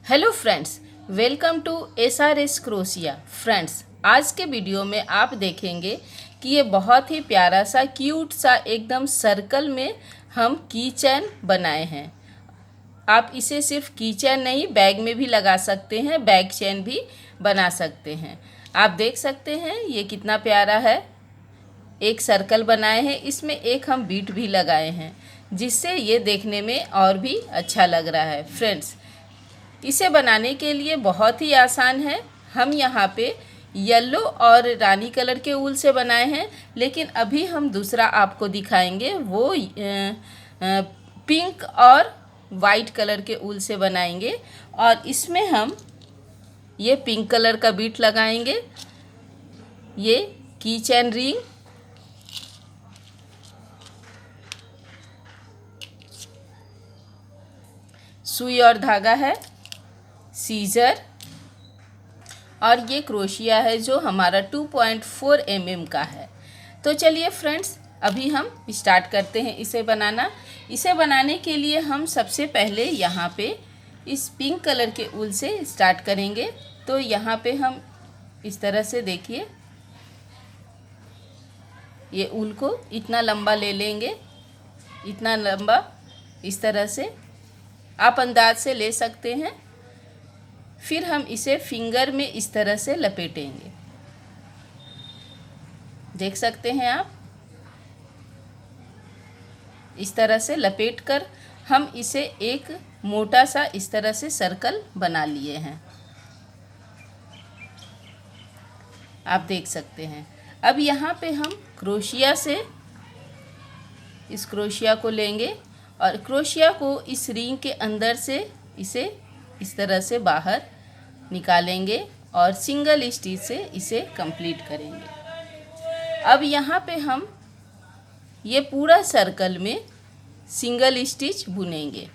Hello friends, welcome to SRS crochet. Friends, आज के video में आप देखेंगे कि ये बहुत ही प्यारा सा क्यूट सा एकदम सर्कल में हम की चैन बनाए हैं। आप इसे सिर्फ की चैन नहीं, बैग में भी लगा सकते हैं, बैग चैन भी बना सकते हैं। आप देख सकते हैं ये कितना प्यारा है। एक सर्कल बनाए हैं, इसमें एक हम बीट भी लगाए हैं, जिससे ये देखने में और भी अच्छा लग रहा है। फ्रेंड्स, इसे बनाने के लिए बहुत ही आसान है। हम यहाँ पे येलो और रानी कलर के ऊल से बनाए हैं, लेकिन अभी हम दूसरा आपको दिखाएंगे, वो पिंक और वाइट कलर के ऊल से बनाएंगे। और इसमें हम ये पिंक कलर का बीट लगाएंगे, ये की चैन रिंग, सुई और धागा है, सीजर, और ये क्रोशिया है जो हमारा 2.4 mm का है। तो चलिए फ्रेंड्स, अभी हम स्टार्ट करते हैं इसे बनाना। इसे बनाने के लिए हम सबसे पहले यहाँ पे इस पिंक कलर के ऊल से स्टार्ट करेंगे। तो यहाँ पे हम इस तरह से देखिए, ये ऊल को इतना लंबा ले लेंगे, इतना लंबा, इस तरह से आप अंदाज से ले सकते हैं। फिर हम इसे फिंगर में इस तरह से लपेटेंगे, देख सकते हैं आप। इस तरह से लपेट कर हम इसे एक मोटा सा इस तरह से सर्कल बना लिए हैं, आप देख सकते हैं। अब यहाँ पे हम क्रोशिया से इस क्रोशिया को लेंगे और क्रोशिया को इस रिंग के अंदर से इसे इस तरह से बाहर निकालेंगे और सिंगल स्टिच से इसे कंप्लीट करेंगे। अब यहाँ पे हम ये पूरा सर्कल में सिंगल स्टिच बुनेंगे,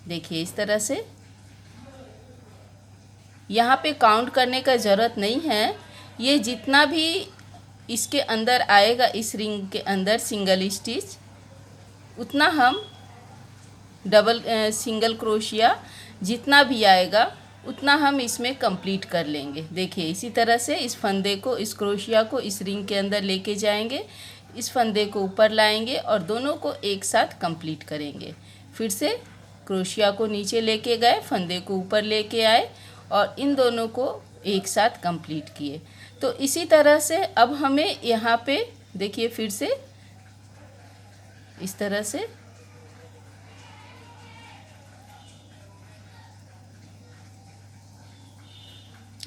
देखिए इस तरह से। यहाँ पे काउंट करने का ज़रूरत नहीं है, ये जितना भी इसके अंदर आएगा, इस रिंग के अंदर सिंगल स्टिच, उतना हम सिंगल क्रोशिया जितना भी आएगा उतना हम इसमें कंप्लीट कर लेंगे। देखिए इसी तरह से इस फंदे को, इस क्रोशिया को इस रिंग के अंदर लेके जाएंगे, इस फंदे को ऊपर लाएंगे और दोनों को एक साथ कंप्लीट करेंगे। फिर से क्रोशिया को नीचे लेके गए, फंदे को ऊपर लेके आए और इन दोनों को एक साथ कंप्लीट किए। तो इसी तरह से अब हमें यहाँ पे देखिए, फिर से इस तरह से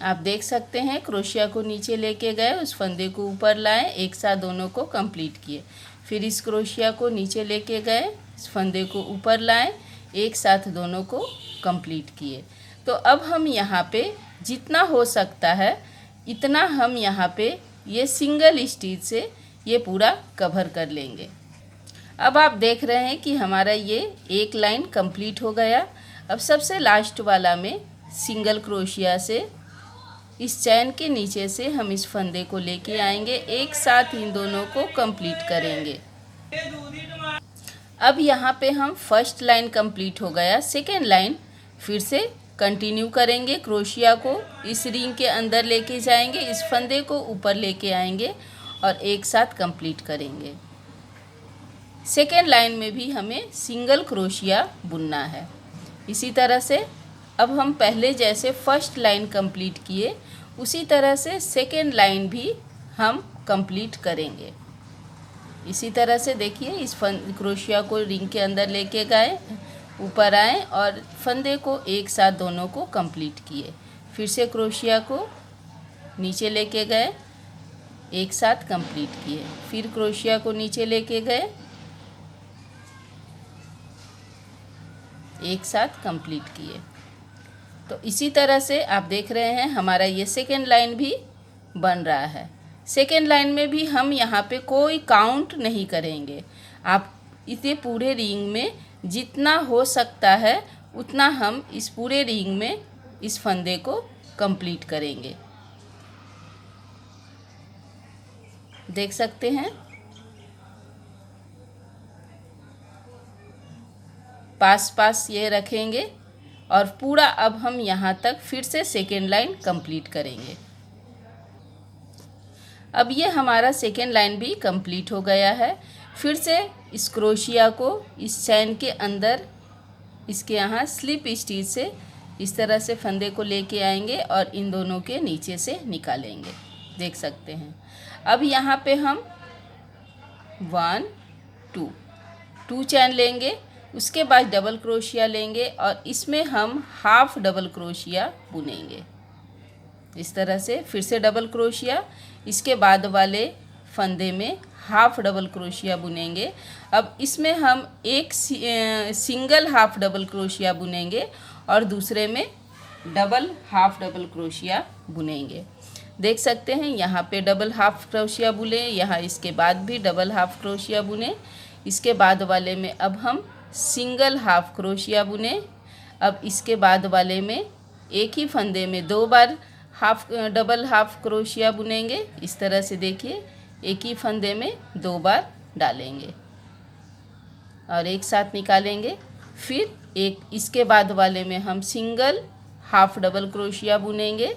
आप देख सकते हैं, क्रोशिया को नीचे लेके गए, उस फंदे को ऊपर लाए, एक साथ दोनों को कंप्लीट किए। फिर इस क्रोशिया को नीचे लेके गए, इस फंदे को ऊपर लाए, एक साथ दोनों को कंप्लीट किए। तो अब हम यहाँ पे जितना हो सकता है इतना हम यहाँ पे ये सिंगल स्टिच से ये पूरा कवर कर लेंगे। अब आप देख रहे हैं कि हमारा ये एक लाइन कंप्लीट हो गया। अब सबसे लास्ट वाला में सिंगल क्रोशिया से इस चैन के नीचे से हम इस फंदे को लेके आएंगे, एक साथ इन दोनों को कंप्लीट करेंगे। अब यहाँ पे हम फर्स्ट लाइन कंप्लीट हो गया, सेकेंड लाइन फिर से कंटिन्यू करेंगे। क्रोशिया को इस रिंग के अंदर लेके जाएंगे, इस फंदे को ऊपर लेके आएंगे और एक साथ कंप्लीट करेंगे। सेकेंड लाइन में भी हमें सिंगल क्रोशिया बुनना है। इसी तरह से अब हम पहले जैसे फर्स्ट लाइन कंप्लीट किए, उसी तरह से सेकेंड लाइन भी हम कंप्लीट करेंगे। इसी तरह से देखिए, इस क्रोशिया को रिंग के अंदर लेके गए, ऊपर आए और फंदे को एक साथ दोनों को कंप्लीट किए। फिर से क्रोशिया को नीचे लेके गए, एक साथ कंप्लीट किए। फिर क्रोशिया को नीचे लेके गए, एक साथ कंप्लीट किए। तो इसी तरह से आप देख रहे हैं हमारा ये सेकेंड लाइन भी बन रहा है। सेकेंड लाइन में भी हम यहाँ पे कोई काउंट नहीं करेंगे। आप इसे पूरे रिंग में जितना हो सकता है उतना हम इस पूरे रिंग में इस फंदे को कंप्लीट करेंगे, देख सकते हैं। पास पास ये रखेंगे और पूरा अब हम यहाँ तक फिर से सेकेंड लाइन कंप्लीट करेंगे। अब ये हमारा सेकेंड लाइन भी कंप्लीट हो गया है। फिर से इस क्रोशिया को इस चैन के अंदर इसके यहाँ स्लिप स्टिच से इस तरह से फंदे को लेके आएंगे और इन दोनों के नीचे से निकालेंगे। देख सकते हैं। अब यहाँ पे हम 1 2 चैन लेंगे, उसके बाद डबल क्रोशिया लेंगे और इसमें हम हाफ डबल क्रोशिया बुनेंगे। इस तरह से फिर से डबल क्रोशिया, इसके बाद वाले फंदे में हाफ डबल क्रोशिया बुनेंगे। अब इसमें हम एक सिंगल हाफ डबल क्रोशिया बुनेंगे और दूसरे में डबल हाफ डबल क्रोशिया बुनेंगे। देख सकते हैं यहाँ पे डबल हाफ क्रोशिया बुने, यहाँ इसके बाद भी डबल हाफ क्रोशिया बुने, इसके बाद वाले में अब हम सिंगल हाफ क्रोशिया बुने। अब इसके बाद वाले में एक ही फंदे में 2 बार डबल हाफ क्रोशिया बुनेंगे। इस तरह से देखिए, एक ही फंदे में 2 बार डालेंगे और एक साथ निकालेंगे। फिर एक इसके बाद वाले में हम सिंगल हाफ डबल क्रोशिया बुनेंगे,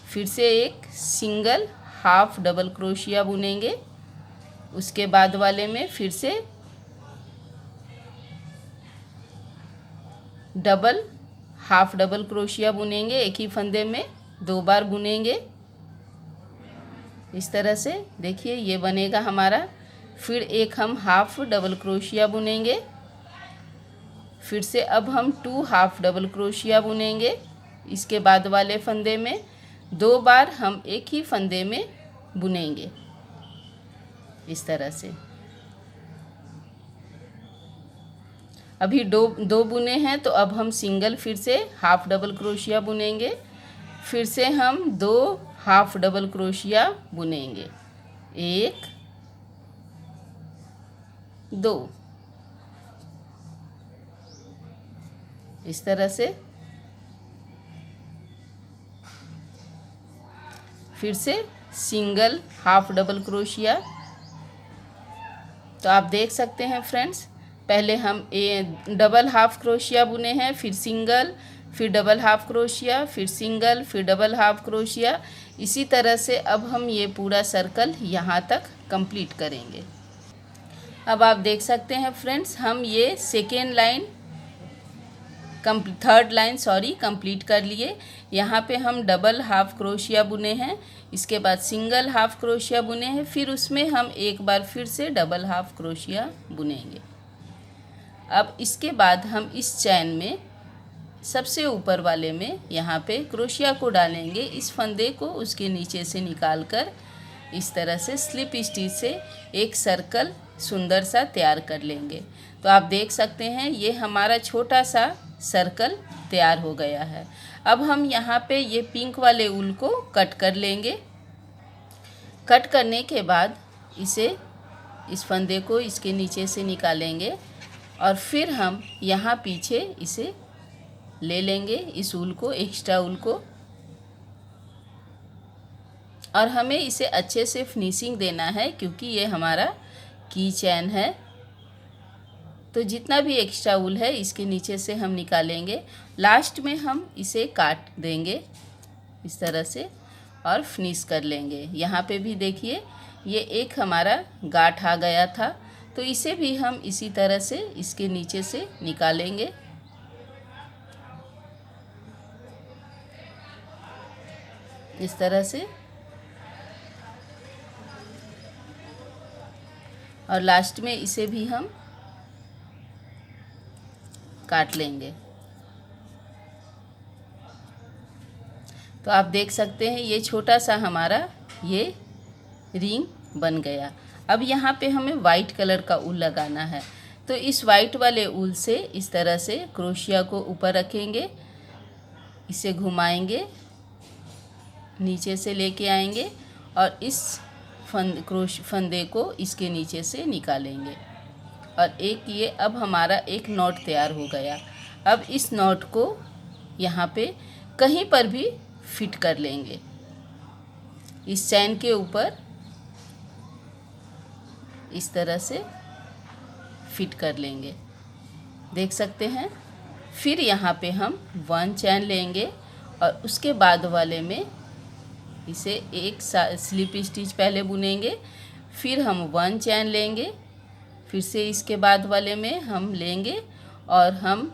फिर से एक सिंगल हाफ डबल क्रोशिया बुनेंगे, उसके बाद वाले में फिर से डबल हाफ डबल क्रोशिया बुनेंगे, एक ही फंदे में 2 बार बुनेंगे। इस तरह से देखिए ये बनेगा हमारा। फिर एक हम हाफ डबल क्रोशिया बुनेंगे, फिर से अब हम 2 हाफ डबल क्रोशिया बुनेंगे, इसके बाद वाले फंदे में 2 बार हम एक ही फंदे में बुनेंगे। इस तरह से अभी दो बुने हैं, तो अब हम सिंगल फिर से हाफ डबल क्रोशिया बुनेंगे, फिर से हम 2 हाफ डबल क्रोशिया बुनेंगे, 1 2। इस तरह से फिर से सिंगल हाफ डबल क्रोशिया। तो आप देख सकते हैं फ्रेंड्स, पहले हम डबल हाफ क्रोशिया बुने हैं, फिर सिंगल, फिर डबल हाफ क्रोशिया, फिर सिंगल, फिर डबल हाफ क्रोशिया। इसी तरह से अब हम ये पूरा सर्कल यहाँ तक कंप्लीट करेंगे। अब आप देख सकते हैं फ्रेंड्स, हम ये second line third line complete कर लिए। यहाँ पे हम डबल हाफ क्रोशिया बुने हैं, इसके बाद सिंगल हाफ क्रोशिया बुने हैं, फिर उसमें हम एक बार फिर से डबल हाफ क्रोशिया बुनेंगे। अब इसके बाद हम इस चैन में सबसे ऊपर वाले में यहाँ पे क्रोशिया को डालेंगे, इस फंदे को उसके नीचे से निकालकर इस तरह से स्लिप स्टिच से एक सर्कल सुंदर सा तैयार कर लेंगे। तो आप देख सकते हैं ये हमारा छोटा सा सर्कल तैयार हो गया है। अब हम यहाँ पे ये पिंक वाले ऊल को कट कर लेंगे। कट करने के बाद इस फंदे को इसके नीचे से निकालेंगे और फिर हम यहाँ पीछे इसे ले लेंगे, इस ऊल को, एक्स्ट्रा ऊल को, और हमें इसे अच्छे से फिनिशिंग देना है क्योंकि ये हमारा की चैन है। तो जितना भी एक्स्ट्रा ऊल है इसके नीचे से हम निकालेंगे। लास्ट में हम इसे काट देंगे इस तरह से और फिनिश कर लेंगे। यहाँ पे भी देखिए ये एक हमारा गांठ आ गया था, तो इसे भी हम इसी तरह से इसके नीचे से निकालेंगे। इस तरह से, और लास्ट में इसे भी हम काट लेंगे। तो आप देख सकते हैं ये छोटा सा हमारा ये रिंग बन गया। अब यहाँ पे हमें वाइट कलर का ऊल लगाना है, तो इस वाइट वाले ऊल से इस तरह से क्रोशिया को ऊपर रखेंगे, इसे घुमाएंगे, नीचे से लेके आएंगे और इस फंदे को इसके नीचे से निकालेंगे। और एक ये अब हमारा एक नॉट तैयार हो गया। अब इस नॉट को यहाँ पे कहीं पर भी फिट कर लेंगे, इस चैन के ऊपर इस तरह से फिट कर लेंगे। देख सकते हैं फिर यहाँ पे हम 1 चैन लेंगे और उसके बाद वाले में इसे एक स्लिप स्टिच पहले बुनेंगे, फिर हम 1 चैन लेंगे, फिर से इसके बाद वाले में हम लेंगे और हम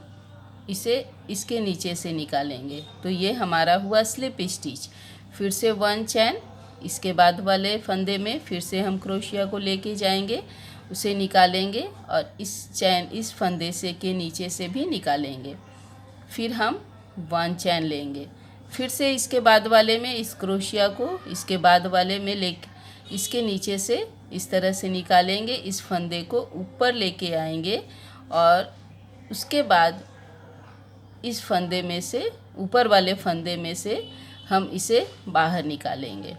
इसे इसके नीचे से निकालेंगे। तो ये हमारा हुआ स्लिप स्टिच। फिर से 1 चैन, इसके बाद वाले फंदे में फिर से हम क्रोशिया को लेके जाएंगे, उसे निकालेंगे और इस फंदे से के नीचे से भी निकालेंगे। फिर हम 1 चैन लेंगे, फिर से इसके बाद वाले में इस क्रोशिया को इसके बाद वाले में ले इसके नीचे से इस तरह से निकालेंगे, इस फंदे को ऊपर लेके आएंगे और उसके बाद इस फंदे में से ऊपर वाले फंदे में से हम इसे बाहर निकालेंगे।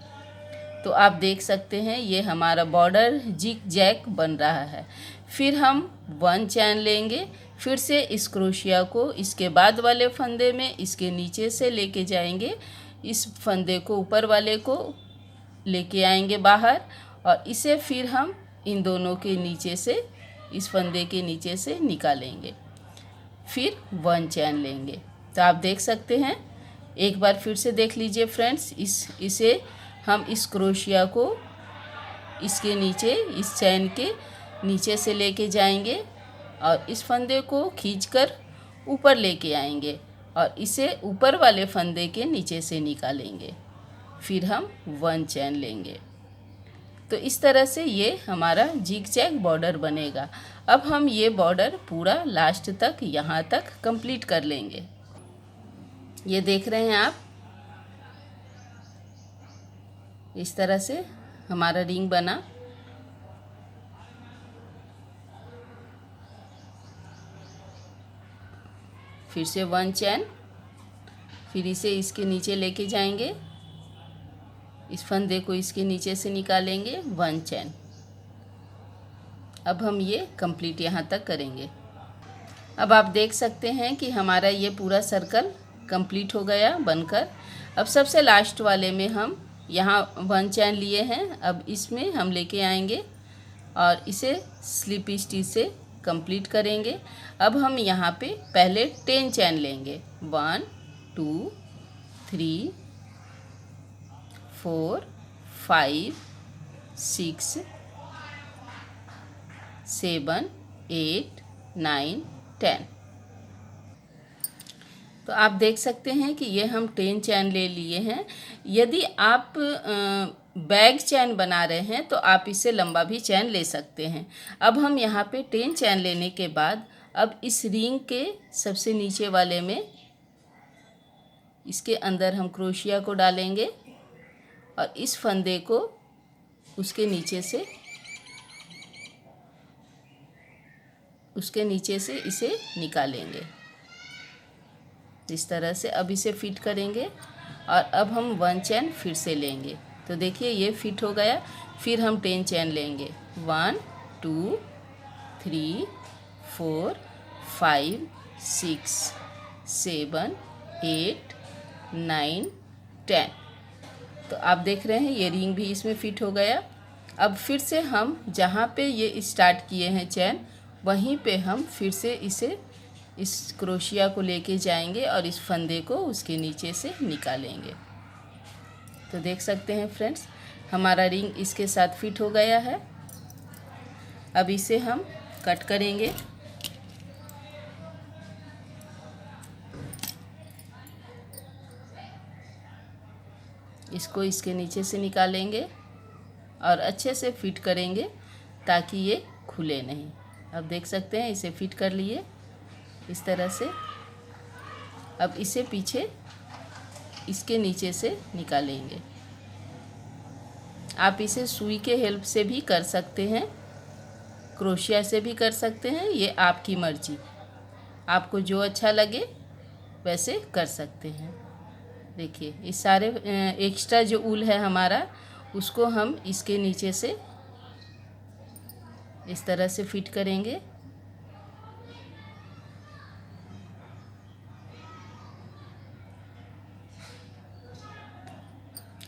तो आप देख सकते हैं ये हमारा बॉर्डर जिग जैग बन रहा है। फिर हम 1 चैन लेंगे, फिर से इस क्रोशिया को इसके बाद वाले फंदे में इसके नीचे से लेके जाएंगे, इस फंदे को ऊपर वाले को लेके आएंगे बाहर और इसे फिर हम इन दोनों के नीचे से इस फंदे के नीचे से निकालेंगे। फिर 1 चैन लेंगे। तो आप देख सकते हैं, एक बार फिर से देख लीजिए फ्रेंड्स, इसे हम इस क्रोशिया को इसके नीचे इस चैन के नीचे से लेके जाएंगे और इस फंदे को खींचकर ऊपर लेके आएंगे और इसे ऊपर वाले फंदे के नीचे से निकालेंगे। फिर हम 1 चैन लेंगे। तो इस तरह से ये हमारा जिग जैग बॉर्डर बनेगा। अब हम ये बॉर्डर पूरा लास्ट तक यहाँ तक कंप्लीट कर लेंगे। ये देख रहे हैं आप, इस तरह से हमारा रिंग बना। फिर से 1 चैन, फिर इसे इसके नीचे लेके जाएंगे, इस फंदे को इसके नीचे से निकालेंगे, 1 चैन। अब हम ये कंप्लीट यहाँ तक करेंगे। अब आप देख सकते हैं कि हमारा ये पूरा सर्कल कंप्लीट हो गया बनकर। अब सबसे लास्ट वाले में हम यहाँ 1 चैन लिए हैं, अब इसमें हम लेके आएंगे और इसे स्लिप स्टिच से कंप्लीट करेंगे। अब हम यहाँ पे पहले 10 चैन लेंगे, 1 2 3 4 5 6 7 8 9 10। तो आप देख सकते हैं कि ये हम 10 चैन ले लिए हैं। यदि आप बैग चैन बना रहे हैं तो आप इससे लंबा भी चैन ले सकते हैं। अब हम यहाँ पे 10 चैन लेने के बाद अब इस रिंग के सबसे नीचे वाले में इसके अंदर हम क्रोशिया को डालेंगे और इस फंदे को उसके नीचे से इसे निकालेंगे इस तरह से। अब इसे फिट करेंगे और अब हम 1 चैन फिर से लेंगे। तो देखिए ये फिट हो गया। फिर हम 10 चैन लेंगे, 1 2 3 4 5 6 7 8 9 10। तो आप देख रहे हैं ये रिंग भी इसमें फिट हो गया। अब फिर से हम जहाँ पे ये स्टार्ट किए हैं चैन, वहीं पे हम फिर से इस क्रोशिया को लेके जाएंगे और इस फंदे को उसके नीचे से निकालेंगे। तो देख सकते हैं फ्रेंड्स, हमारा रिंग इसके साथ फिट हो गया है। अब इसे हम कट करेंगे। इसको इसके नीचे से निकालेंगे और अच्छे से फिट करेंगे ताकि ये खुले नहीं। अब देख सकते हैं इसे फिट कर लिए इस तरह से। अब इसे पीछे इसके नीचे से निकालेंगे। आप इसे सुई के हेल्प से भी कर सकते हैं, क्रोशिया से भी कर सकते हैं, ये आपकी मर्जी, आपको जो अच्छा लगे वैसे कर सकते हैं। देखिए इस सारे एक्स्ट्रा जो ऊल है हमारा, उसको हम इसके नीचे से इस तरह से फिट करेंगे।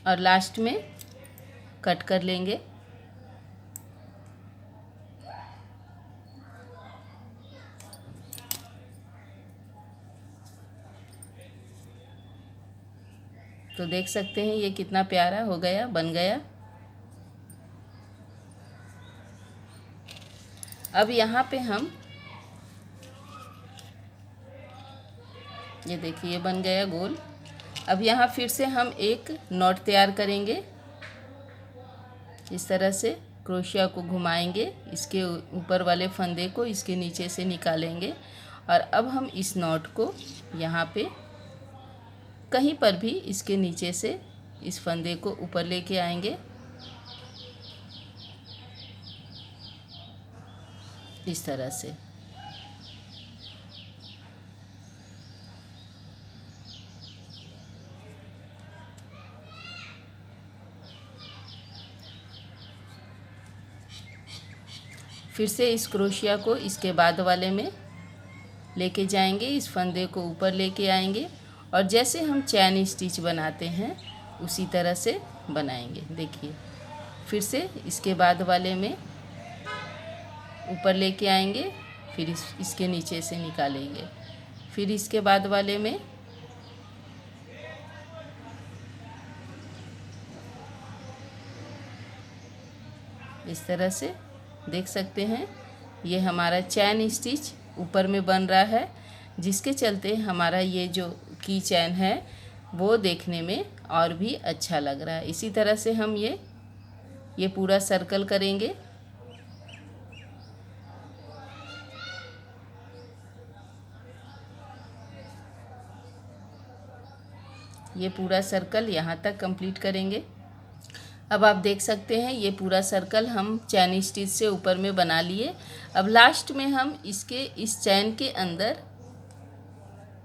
और लास्ट में कट कर लेंगे। तो देख सकते हैं ये कितना प्यारा हो गया, बन गया। अब यहाँ पे हम ये देखिए ये बन गया गोल। अब यहाँ फिर से हम एक नॉट तैयार करेंगे। इस तरह से क्रोशिया को घुमाएंगे, इसके ऊपर वाले फंदे को इसके नीचे से निकालेंगे और अब हम इस नॉट को यहाँ पे कहीं पर भी इसके नीचे से इस फंदे को ऊपर लेके आएंगे, इस तरह से। फिर से इस क्रोशिया को इसके बाद वाले में लेके जाएंगे, इस फंदे को ऊपर लेके आएंगे और जैसे हम चैन स्टिच बनाते हैं उसी तरह से बनाएंगे। देखिए फिर से इसके बाद वाले में ऊपर लेके आएंगे, फिर इसके नीचे से निकालेंगे, फिर इसके बाद वाले में इस तरह से। देख सकते हैं ये हमारा चैन स्टिच ऊपर में बन रहा है, जिसके चलते हमारा ये जो की चैन है वो देखने में और भी अच्छा लग रहा है। इसी तरह से हम ये पूरा सर्कल करेंगे। ये पूरा सर्कल यहाँ तक कंप्लीट करेंगे। अब आप देख सकते हैं ये पूरा सर्कल हम चैन स्टिच से ऊपर में बना लिए। अब लास्ट में हम इस चैन के अंदर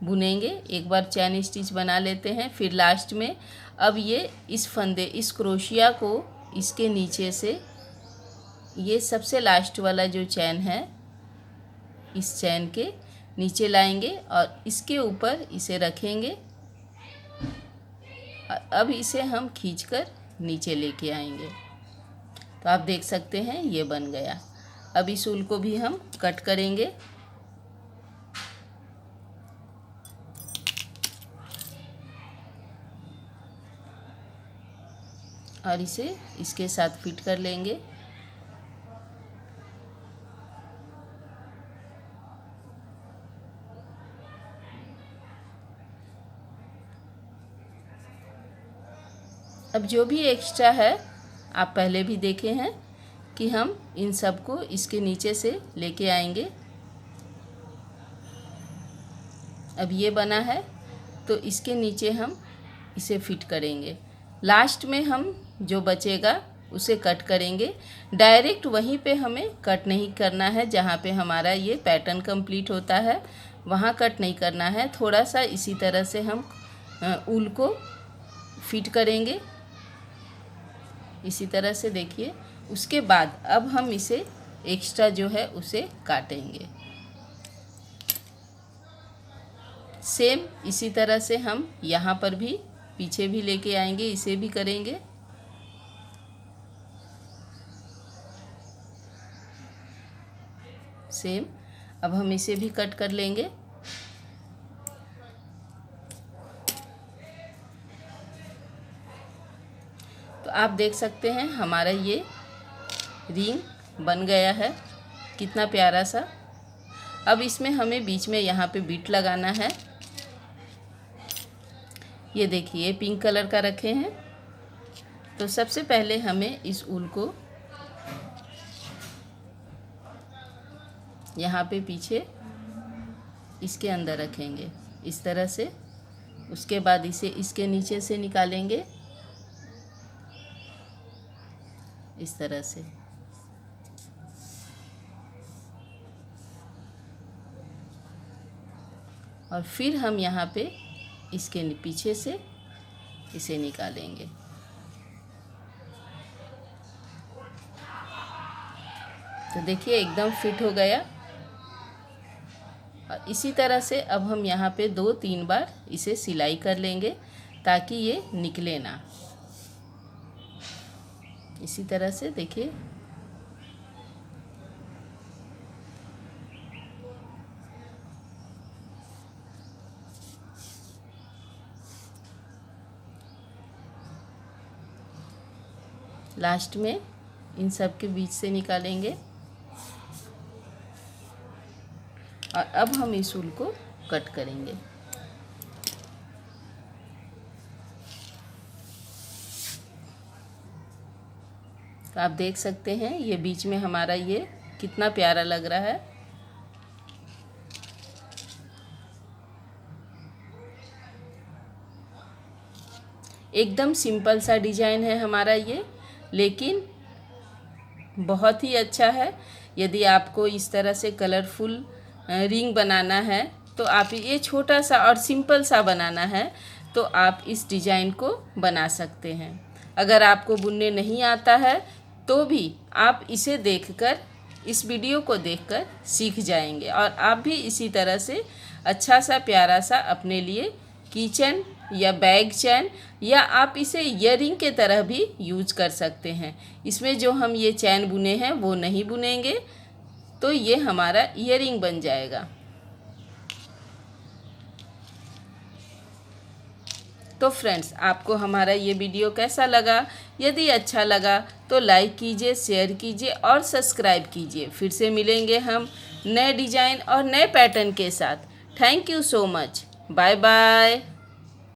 बुनेंगे। एक बार चैन स्टिच बना लेते हैं, फिर लास्ट में अब इस क्रोशिया को इसके नीचे से ये सबसे लास्ट वाला जो चैन है इस चैन के नीचे लाएंगे और इसके ऊपर इसे रखेंगे। अब इसे हम खींचकर नीचे लेके आएंगे। तो आप देख सकते हैं ये बन गया। अब इस ऊल को भी हम कट करेंगे। और इसे इसके साथ फिट कर लेंगे। अब जो भी एक्स्ट्रा है आप पहले भी देखे हैं कि हम इन सब को इसके नीचे से लेके आएंगे। अब ये बना है तो इसके नीचे हम इसे फिट करेंगे। लास्ट में हम जो बचेगा उसे कट करेंगे। डायरेक्ट वहीं पे हमें कट नहीं करना है, जहाँ पे हमारा ये पैटर्न कंप्लीट होता है वहाँ कट नहीं करना है। थोड़ा सा इसी तरह से हम ऊल को फिट करेंगे, इसी तरह से। देखिए उसके बाद अब हम इसे एक्स्ट्रा जो है उसे काटेंगे। सेम इसी तरह से हम यहाँ पर भी पीछे भी लेके आएंगे, इसे भी करेंगे। सेम अब हम इसे भी कट कर लेंगे। तो आप देख सकते हैं हमारा ये रिंग बन गया है, कितना प्यारा सा। अब इसमें हमें बीच में यहाँ पे बीट लगाना है। ये देखिए पिंक कलर का रखे हैं। तो सबसे पहले हमें इस ऊल को यहाँ पे पीछे इसके अंदर रखेंगे इस तरह से। उसके बाद इसे इसके नीचे से निकालेंगे इस तरह से। और फिर हम यहाँ पे इसके पीछे से इसे निकालेंगे। तो देखिए एकदम फिट हो गया। और इसी तरह से अब हम यहाँ पे 2-3 बार इसे सिलाई कर लेंगे ताकि ये निकले ना। इसी तरह से देखिए। लास्ट में इन सब के बीच से निकालेंगे और अब हम इस ऊल को कट करेंगे। तो आप देख सकते हैं ये बीच में हमारा ये कितना प्यारा लग रहा है। एकदम सिंपल सा डिजाइन है हमारा ये, लेकिन बहुत ही अच्छा है। यदि आपको इस तरह से कलरफुल रिंग बनाना है तो आप ये छोटा सा और सिंपल सा बनाना है तो आप इस डिजाइन को बना सकते हैं। अगर आपको बुनने नहीं आता है तो भी आप इसे देखकर, इस वीडियो को देखकर सीख जाएंगे और आप भी इसी तरह से अच्छा सा प्यारा सा अपने लिए किचन या बैग चैन या आप इसे ईयरिंग के तरह भी यूज कर सकते हैं। इसमें जो हम ये चैन बुने हैं वो नहीं बुनेंगे, तो ये हमारा ईयरिंग बन जाएगा। तो फ्रेंड्स, आपको हमारा ये वीडियो कैसा लगा? यदि अच्छा लगा तो लाइक कीजिए, शेयर कीजिए और सब्सक्राइब कीजिए। फिर से मिलेंगे हम नए डिजाइन और नए पैटर्न के साथ। Thank you so much. Bye bye.